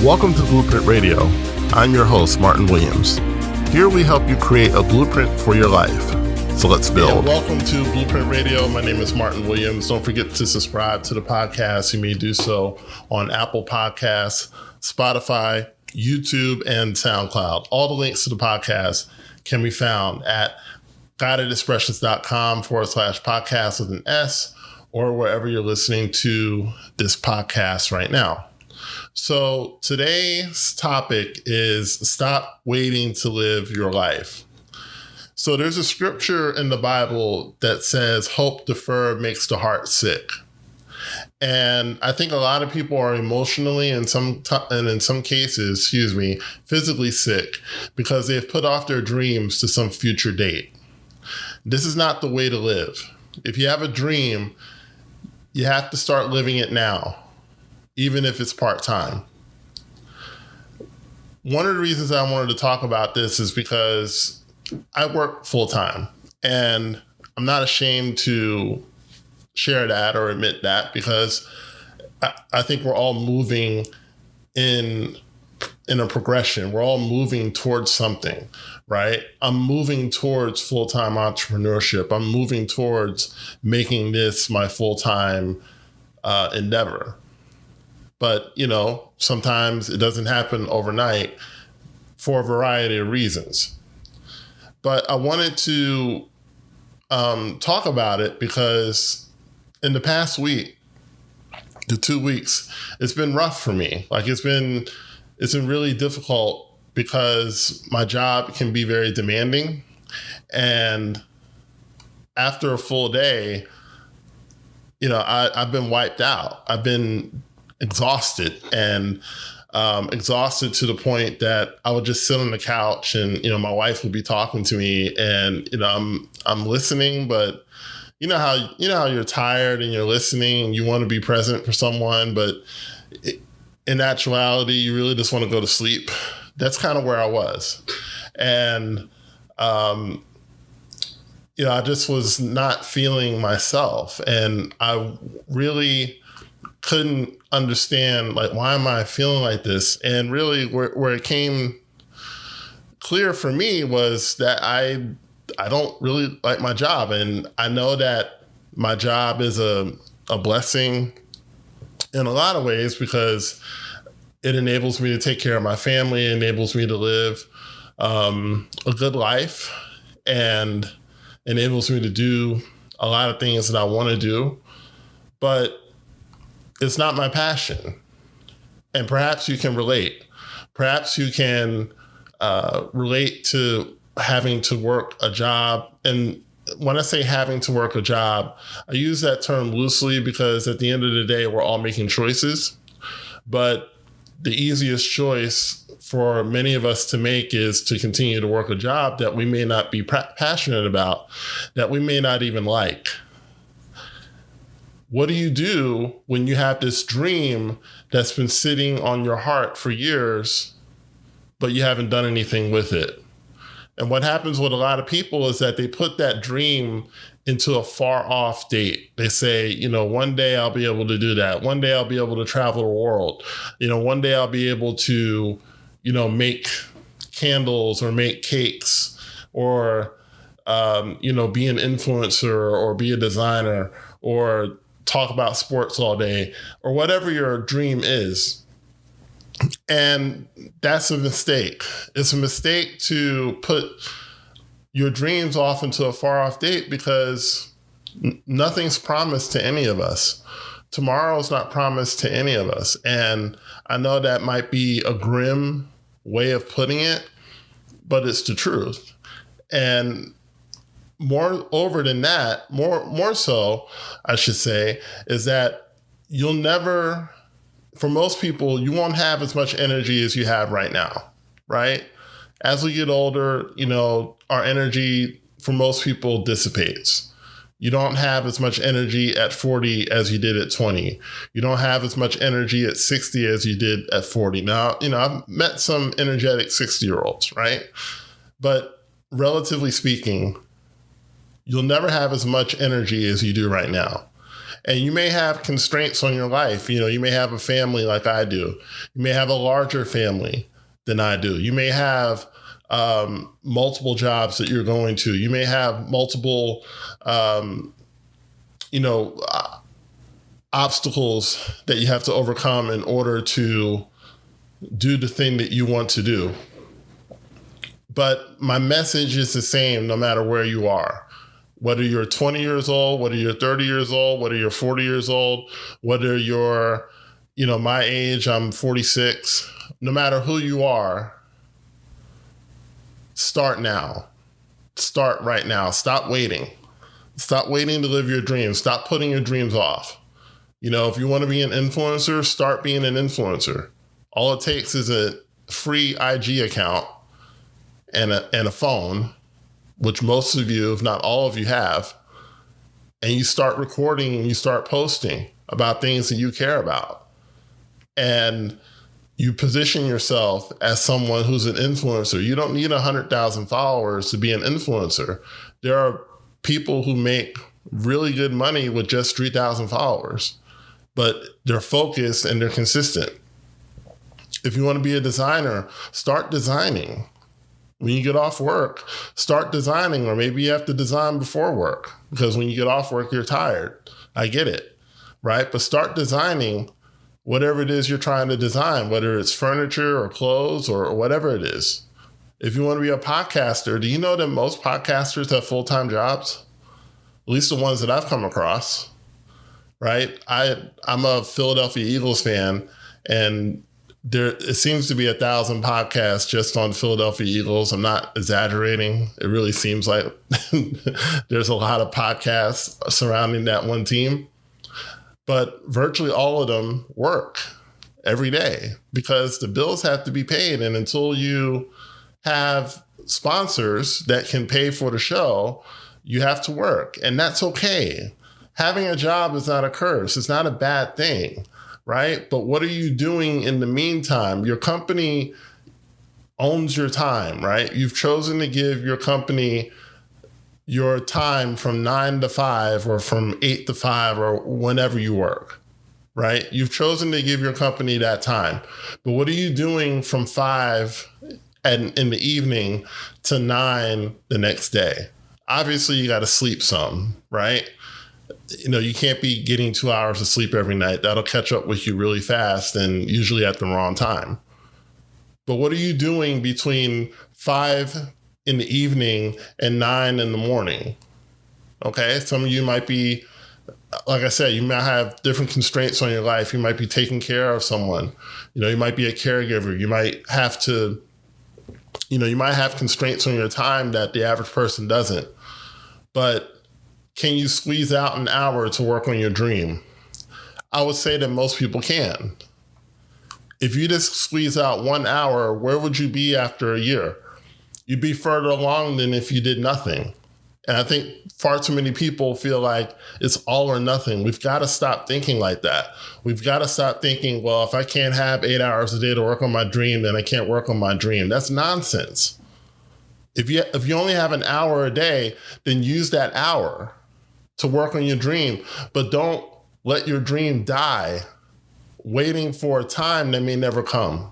Welcome to Blueprint Radio. I'm your host, Martin Williams. Here we help you create a blueprint for your life. So let's build. And welcome to Blueprint Radio. My name is Martin Williams. Don't forget to subscribe to the podcast. You may do so on Apple Podcasts, Spotify, YouTube, and SoundCloud. All the links to the podcast can be found at guidedexpressions.com/podcast with an S, or wherever you're listening to this podcast right now. So today's topic is stop waiting to live your life. So there's a scripture in the Bible that says hope deferred makes the heart sick. And I think a lot of people are emotionally and in some cases, physically sick because they've put off their dreams to some future date. This is not the way to live. If you have a dream, you have to start living it now, even if it's part-time. One of the reasons I wanted to talk about this is because I work full-time, and I'm not ashamed to share that or admit that, because I think we're all moving in a progression. We're all moving towards something, right? I'm moving towards full-time entrepreneurship. I'm moving towards making this my full-time endeavor. But, sometimes it doesn't happen overnight for a variety of reasons. But I wanted to talk about it because in the past week, the 2 weeks, it's been rough for me. It's been really difficult because my job can be very demanding. And after a full day, I've been wiped out. I've been exhausted and exhausted to the point that I would just sit on the couch and, my wife would be talking to me and, I'm listening, but you know how you're tired and you're listening and you want to be present for someone, but in actuality, you really just want to go to sleep. That's kind of where I was. And, I just was not feeling myself, and I really couldn't understand, why am I feeling like this? And really where it came clear for me was that I don't really like my job. And I know that my job is a blessing in a lot of ways because it enables me to take care of my family, enables me to live a good life, and enables me to do a lot of things that I want to do. But it's not my passion. And perhaps you can relate. Perhaps you can relate to having to work a job. And when I say having to work a job, I use that term loosely because at the end of the day, we're all making choices. But the easiest choice for many of us to make is to continue to work a job that we may not be passionate about, that we may not even like. What do you do when you have this dream that's been sitting on your heart for years, but you haven't done anything with it? And what happens with a lot of people is that they put that dream into a far off date. They say, one day I'll be able to do that. One day I'll be able to travel the world. One day I'll be able to, make candles or make cakes or, be an influencer or be a designer or talk about sports all day or whatever your dream is. And that's a mistake. It's a mistake to put your dreams off into a far off date because nothing's promised to any of us. Tomorrow's not promised to any of us. And I know that might be a grim way of putting it, but it's the truth. And moreover than that, more so, I should say, is that you'll never, for most people, you won't have as much energy as you have right now, right? As we get older, our energy for most people dissipates. You don't have as much energy at 40 as you did at 20. You don't have as much energy at 60 as you did at 40. Now, I've met some energetic 60-year-olds, right? But relatively speaking, you'll never have as much energy as you do right now. And you may have constraints on your life. You may have a family like I do. You may have a larger family than I do. You may have multiple jobs that you're going to. You may have multiple, obstacles that you have to overcome in order to do the thing that you want to do. But my message is the same no matter where you are. Whether you're 20 years old, whether you're 30 years old, whether you're 40 years old, whether you're, my age, I'm 46, no matter who you are, start now. Start right now. Stop waiting. Stop waiting to live your dreams. Stop putting your dreams off. If you want to be an influencer, start being an influencer. All it takes is a free IG account and a phone, which most of you, if not all of you, have. And you start recording and you start posting about things that you care about. And you position yourself as someone who's an influencer. You don't need 100,000 followers to be an influencer. There are people who make really good money with just 3,000 followers, but they're focused and they're consistent. If you want to be a designer, start designing. When you get off work, start designing, or maybe you have to design before work because when you get off work, you're tired. I get it, right? But start designing whatever it is you're trying to design, whether it's furniture or clothes or whatever it is. If you want to be a podcaster, do you know that most podcasters have full-time jobs? At least the ones that I've come across, right? I'm a Philadelphia Eagles fan, and it seems to be 1,000 podcasts just on Philadelphia Eagles. I'm not exaggerating. It really seems like there's a lot of podcasts surrounding that one team. But virtually all of them work every day because the bills have to be paid. And until you have sponsors that can pay for the show, you have to work. And that's okay. Having a job is not a curse. It's not a bad thing, right? But what are you doing in the meantime? Your company owns your time, right? You've chosen to give your company your time from 9 to 5 or from 8 to 5 or whenever you work, right? You've chosen to give your company that time. But what are you doing from 5 in the evening to 9 the next day? Obviously, you got to sleep some, right? You can't be getting 2 hours of sleep every night. That'll catch up with you really fast and usually at the wrong time. But what are you doing between 5 in the evening and 9 in the morning? Okay. Some of you might be, like I said, you might have different constraints on your life. You might be taking care of someone. You might be a caregiver. You might have to, you might have constraints on your time that the average person doesn't. But can you squeeze out an hour to work on your dream? I would say that most people can. If you just squeeze out 1 hour, where would you be after a year? You'd be further along than if you did nothing. And I think far too many people feel like it's all or nothing. We've got to stop thinking like that. We've got to stop thinking, well, if I can't have 8 hours a day to work on my dream, then I can't work on my dream. That's nonsense. If you only have an hour a day, then use that hour to work on your dream. But don't let your dream die waiting for a time that may never come.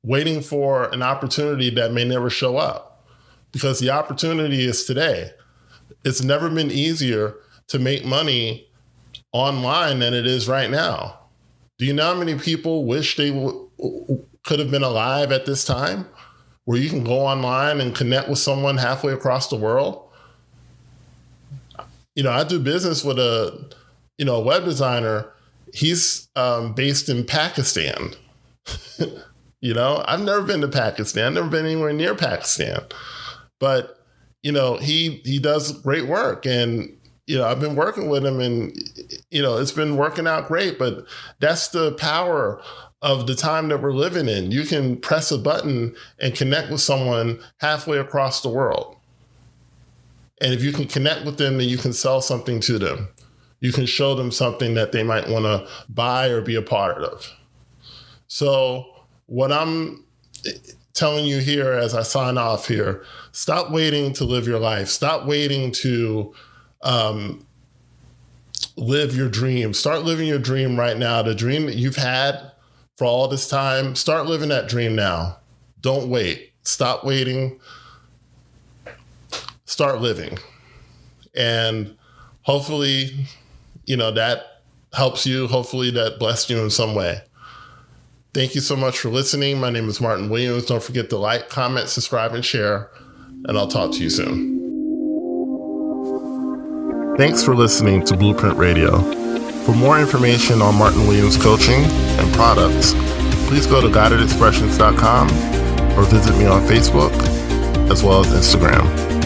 Waiting for an opportunity that may never show up, because the opportunity is today. It's never been easier to make money online than it is right now. Do you know how many people wish they could have been alive at this time, where you can go online and connect with someone halfway across the world? I do business with a web designer. He's based in Pakistan. I've never been to Pakistan, never been anywhere near Pakistan, but, he does great work, and, I've been working with him, and, it's been working out great. But that's the power of the time that we're living in. You can press a button and connect with someone halfway across the world. And if you can connect with them, then you can sell something to them. You can show them something that they might want to buy or be a part of. So what I'm telling you here as I sign off here, stop waiting to live your life. Stop waiting to live your dream. Start living your dream right now. The dream that you've had for all this time, start living that dream now. Don't wait. Stop waiting. Start living. And hopefully, that helps you. Hopefully that blessed you in some way. Thank you so much for listening. My name is Martin Williams. Don't forget to like, comment, subscribe, and share. And I'll talk to you soon. Thanks for listening to Blueprint Radio. For more information on Martin Williams coaching and products, please go to guidedexpressions.com or visit me on Facebook as well as Instagram.